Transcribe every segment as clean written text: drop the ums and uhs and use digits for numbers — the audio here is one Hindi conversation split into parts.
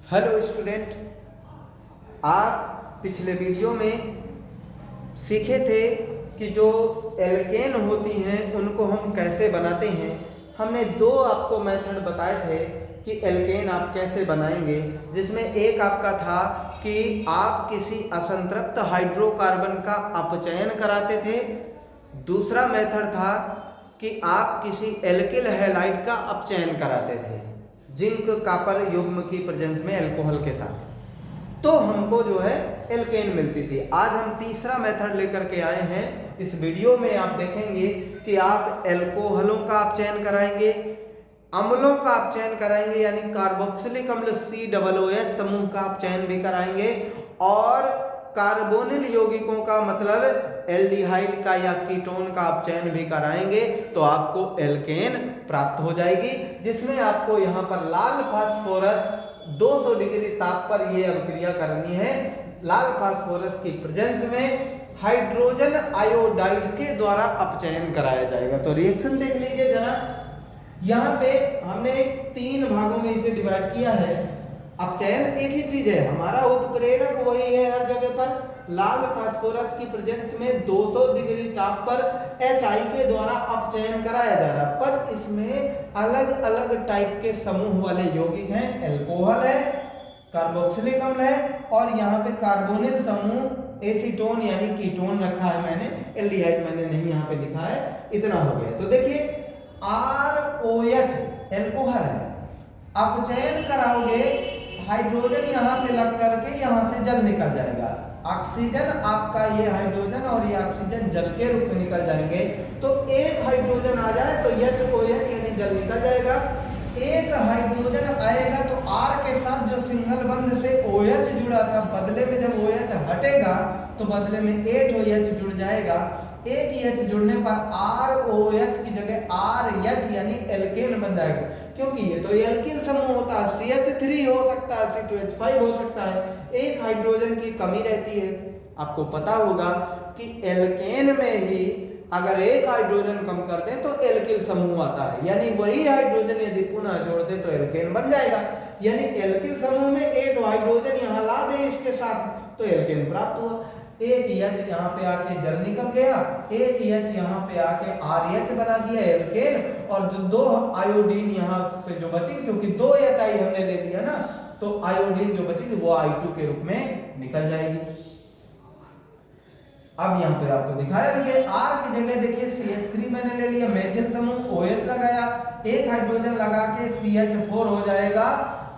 हेलो स्टूडेंट, आप पिछले वीडियो में सीखे थे कि जो एल्केन होती हैं उनको हम कैसे बनाते हैं। हमने दो आपको मेथड बताए थे कि एल्केन आप कैसे बनाएंगे, जिसमें एक आपका था कि आप किसी असंतृप्त हाइड्रोकार्बन का अपचयन कराते थे। दूसरा मेथड था कि आप किसी एल्किल हैलाइड का अपचयन कराते थे जिंक कॉपर युग्म की प्रेजेंस में अल्कोहल के साथ, तो हमको जो है एल्केन मिलती थी। आज हम तीसरा मेथड लेकर के आए हैं। इस वीडियो में आप देखेंगे कि आप एल्कोहलों का अपचयन कराएंगे, अम्लों का अपचयन कराएंगे यानी कार्बोक्सिलिक अम्ल COOH समूह का अपचयन भी कराएंगे, और कार्बोनिल यौगिकों का मतलब एल्डिहाइड का या कीटोन का अपचयन भी कराएंगे, तो आपको एल्केन प्राप्त हो जाएगी, जिसमें आपको यहाँ पर लाल फास्फोरस 200 डिग्री ताप पर यह अभिक्रिया करनी है। लाल फास्फोरस की प्रेजेंस में हाइड्रोजन आयोडाइड के द्वारा अपचयन कराया जाएगा। तो रिएक्शन देख लीजिए जरा। यहाँ पे हमने 3 भागों में इसे डिवाइड किया है। अपचयन एक ही चीज है, हमारा उत्प्रेरक वही है हर जगह पर। लाल फास्फोरस की प्रेजेंस में 200 डिग्री ताप पर HI के द्वारा अपचयन कराया जा रहा, पर इसमें अलग अलग टाइप के समूह वाले यौगिक हैं। एल्कोहल है, कार्बोक्सिलिक अम्ल है, और यहाँ पे कार्बोनिल समूह एसीटोन यानी कीटोन रखा है मैंने, एल्डिहाइड मैंने नहीं यहाँ पे लिखा है। इतना हो गया। तो देखिए ROH एल्कोहल है, अपचयन कराओगे, हाइड्रोजन यहाँ से लग करके यहाँ से जल निकल जाएगा। ऑक्सीजन आपका ये हाइड्रोजन और ये ऑक्सीजन जल के रूप में निकल जाएंगे। तो एक हाइड्रोजन आ जाए तो HOH यानी जल निकल जाएगा। एक हाइड्रोजन आएगा तो R के साथ जो सिंगल बंध से OH जुड़ा था, बदले में जब OH हटेगा तो बदले में 8 OH जुड़ जाएगा। एक H जुड़ने पर ROH की जगह RH यानी एल्केन बन जाएगा, क्योंकि ये तो एल्किल समूह होता है। CH3 हो सकता है, C2H5 हो सकता है, एक हाइड्रोजन की कमी रहती है। आपको पता होगा कि एल्केन में ही अगर एक हाइड्रोजन कम कर दें तो एल्किल समूह आता है, यानी वही हाइड्रोजन यदि पुनः जोड़ दे तो एल्केन बन जाएगा। यानी एल्किल समूह में 8 हाइड्रोजन यहाँ ला दें इसके साथ तो एल्केन प्राप्त हुआ। एक H यहाँ पे आके जल निकल गया, एक H यहाँ पे आके RH बना दिया एल्केन, और जो 2 आयोडीन यहाँ पे जो बची, क्योंकि 2 HI हमने ले लिया ना, तो आयोडीन जो बचेगी वो I2 के रूप में निकल जाएगी। अब यहाँ पे आपको दिखाया भी है, R की जगह देखिए CH3 मैंने ले लिया, मेथिल समूह OH लगाया, एक हाइड्रोजन लगा के CH4 हो जाएगा,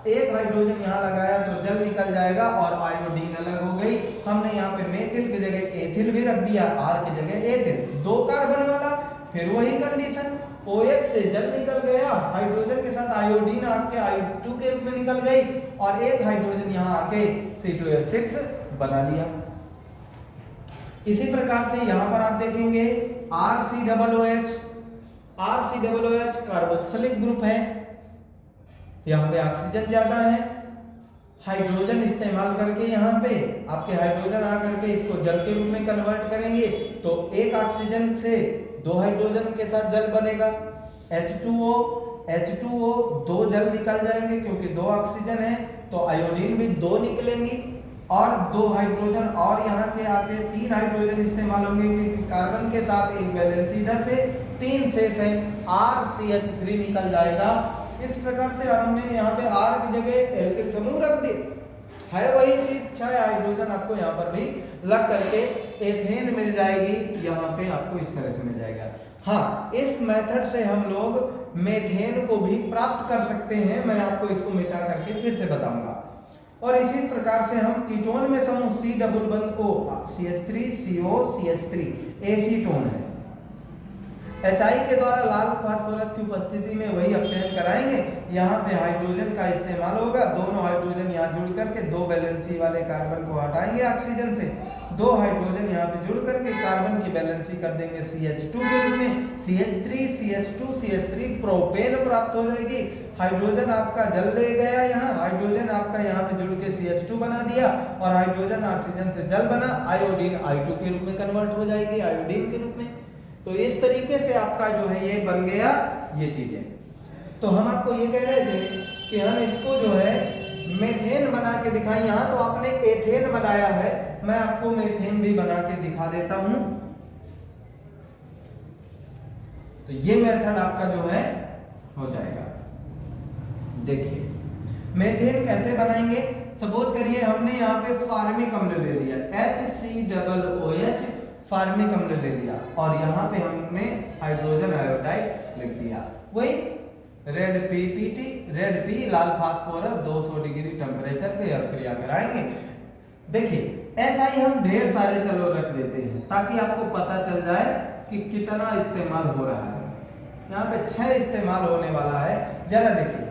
एक हाइड्रोजन यहाँ लगाया तो जल निकल जाएगा और आयोडीन अलग हो गई। हमने यहाँ पे मेथिल की जगह एथिल भी रख दिया, R की जगह एथिल, 2 कार्बन वाला, फिर वही कंडीशन, OH से जल निकल गया, हाइड्रोजन के साथ आयोडीन आपके I2 के रूप में निकल गई, और एक हाइड्रोजन यहाँ आके C2H6 बना लिया। इसी प्रकार से यहाँ पर आप देखेंगे RCOOH, RCOOH कार्बोक्सिलिक ग्रुप है, यहाँ पे ऑक्सीजन ज्यादा है, हाइड्रोजन इस्तेमाल करके यहाँ पे आपके हाइड्रोजन आकर के इसको जल के रूप में कन्वर्ट करेंगे, तो एक ऑक्सीजन से 2 हाइड्रोजन के साथ जल बनेगा, H2O 2 जल निकल जाएंगे क्योंकि 2 ऑक्सीजन है, तो आयोडीन भी 2 निकलेंगी, और 2 हाइड्रोजन और यहाँ के आके 3 हाइड्रोजन इस्तेमाल होंगे, क्योंकि कार्बन के साथ एक वैलेंसी इधर से 3 शेष है, RCH3 निकल जाएगा। इस प्रकार से हमने यहाँ पे R की जगह एल्किल समूह रख दी, है वही चीज, 6 हाइड्रोजन आपको यहाँ पर भी लग करके एथेन मिल जाएगी, यहाँ पे आपको इस तरह से मिल जाएगा। हाँ, इस मेथड से हम लोग मेथेन को भी प्राप्त कर सकते हैं, मैं आपको इसको मिटा करके फिर से बताऊंगा। और इसी प्रकार से हम कीटोन में समूह C डबल बंध O CH3 CO CH3 acetone है, HI के द्वारा लाल फास्फोरस की उपस्थिति में वही अपचयन कराएंगे। यहाँ पे हाइड्रोजन का इस्तेमाल होगा, दोनों हाइड्रोजन यहाँ जुड़ करके 2 वैलेंसी वाले कार्बन को हटाएंगे ऑक्सीजन से, 2 हाइड्रोजन यहाँ पे जुड़ करके कार्बन की वैलेंसी कर देंगे CH2 के रूप में, CH3 CH2 CH3 प्रोपेन प्राप्त हो जाएगी। हाइड्रोजन आपका जल ले गया, यहाँ हाइड्रोजन आपका यहाँ पे जुड़ के CH2 बना दिया, और हाइड्रोजन ऑक्सीजन से जल बना, आयोडीन I2 के रूप में कन्वर्ट हो जाएगी, आयोडीन के रूप में। तो इस तरीके से आपका जो है ये बन गया ये चीजें। तो हम आपको ये कह रहे थे कि हम इसको जो है मेथेन बना के दिखाई, यहाँ तो आपने एथेन बनाया है, मैं आपको मेथेन भी बना के दिखा देता हूं। तो ये मेथड आपका जो है हो जाएगा। देखिए मेथेन कैसे बनाएंगे, सपोज करिए हमने यहाँ पे फार्मिक अम्ल ले लिया, HCOOH फार्मिक अम्ल ले लिया, और यहाँ पे हमने हाइड्रोजन आयोडाइड लिख दिया। वही रेड PPT, रेड P लाल फास्फोरस 200 डिग्री टेम्परेचर पे अभिक्रिया कराएंगे। देखिए HI हम ढेर सारे चलो रख देते हैं ताकि आपको पता चल जाए कि कितना इस्तेमाल हो रहा है। यहाँ पे 6 इस्तेमाल होने वाला है। जरा देखिए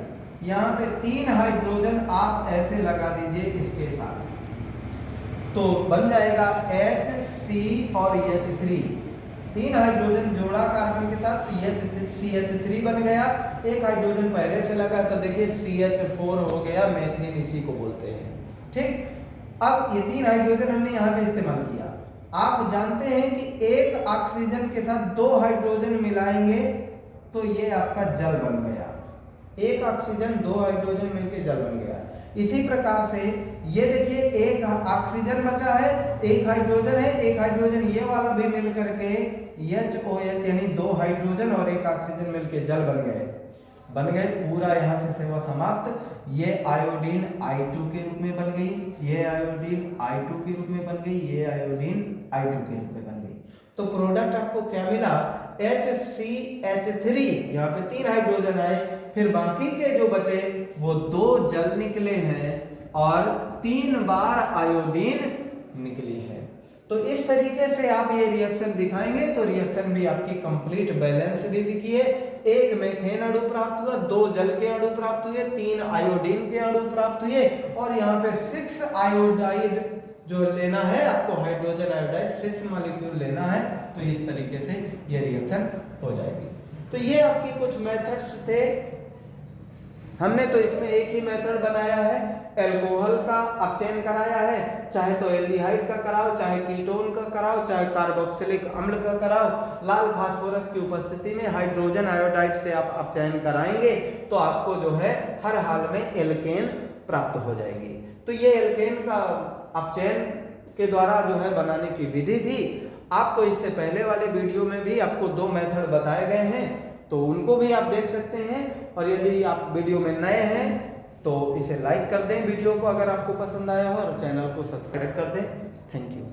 यहाँ पे 3 हाइड्रोजन आप ऐसे लगा दीजिए इसके साथ, तो बन जाएगा HC और H3, 3 हाइड्रोजन जोड़ा कार्बन के साथ CH3 बन गया, एक हाइड्रोजन पहले से लगा तो देखिए CH4 हो गया, मेथेन इसी को बोलते हैं। ठीक, अब ये 3 हाइड्रोजन हमने यहाँ पे इस्तेमाल किया। आप जानते हैं कि एक ऑक्सीजन के साथ 2 हाइड्रोजन मिलाएंगे तो ये आपका जल बन गया, एक ऑक्सीजन 2 हाइड्रोजन मिलके जल बन गया। इसी प्रकार से ये देखिए एक ऑक्सीजन बचा है, एक हाइड्रोजन है, एक हाइड्रोजन ये वाला भी मिल करके HOH यानी 2 हाइड्रोजन और एक ऑक्सीजन मिलके जल बन गए पूरा। यहाँ से सेवा समाप्त। ये आयोडीन I2 के रूप में बन गई, ये आयोडीन I2 के रूप में बन गई, ये आयोडीन I2 के रूप में बन गई। तो प्रोडक्ट आपको क्या मिला, HCH3, यहाँ पे 3 हाइड्रोजन आए, फिर बाकी के जो बचे वो 2 जल निकले हैं और 3 बार आयोडीन निकली है। तो इस तरीके से आप ये रिएक्शन दिखाएंगे तो रिएक्शन भी आपकी कंप्लीट बैलेंस भी दिखिए। एक मेथेन अणु प्राप्त हुआ, 2 जल के अणु प्राप्त हुए, 3 आयोडीन के अणु प्राप्त हुए, और यहाँ पे 6 आयोडाइड जो लेना है आपको, हाइड्रोजन आयोडाइड 6 मॉलिक्यूल लेना है। तो इस तरीके से ये रिएक्शन हो जाएगी। तो ये आपकी कुछ मेथड्स थे। हमने तो इसमें एक ही मेथड बनाया है, एल्कोहल का अपचयन कराया है, चाहे तो एल्डिहाइड का कराओ, चाहे कीटोन का कराओ, चाहे कार्बोक्सिलिक अम्ल का कराओ। लाल फास्फोरस की उपस्थिति में हाइड्रोजन आयोडाइड से आप अपचयन कराएंगे तो आपको जो है हर हाल में एल्केन प्राप्त हो जाएगी। तो ये एल्केन का अपचयन के द्वारा जो है बनाने की विधि थी। आपको इससे पहले वाले वीडियो में भी आपको 2 मेथड बताए गए हैं, तो उनको भी आप देख सकते हैं। और यदि आप वीडियो में नए हैं तो इसे लाइक कर दें वीडियो को अगर आपको पसंद आया हो, और चैनल को सब्सक्राइब कर दें। Thank you.